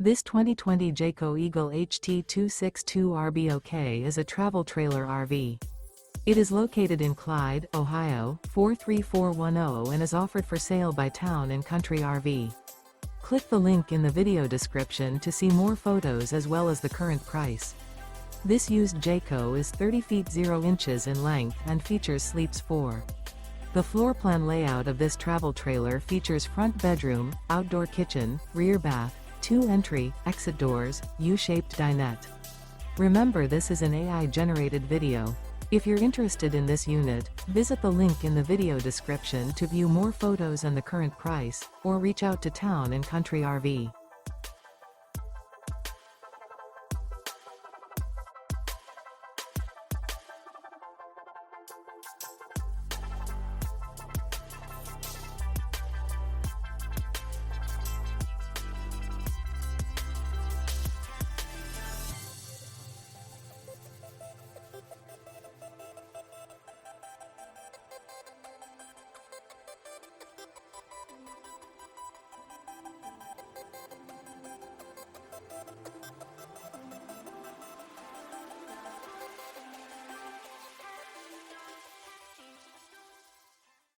This 2020 Jayco Eagle HT262RBOK is a travel trailer RV. It is located in Clyde, Ohio, 43410 and is offered for sale by Town & Country RV. Click the link in the video description to see more photos as well as the current price. This used Jayco is 30 feet 0 inches in length and features sleeps 4. The floor plan layout of this travel trailer features front bedroom, outdoor kitchen, rear bath, 2 entry, exit doors, U-shaped dinette. Remember, this is an AI-generated video. If you're interested in this unit, visit the link in the video description to view more photos and the current price, or reach out to Town & Country RV.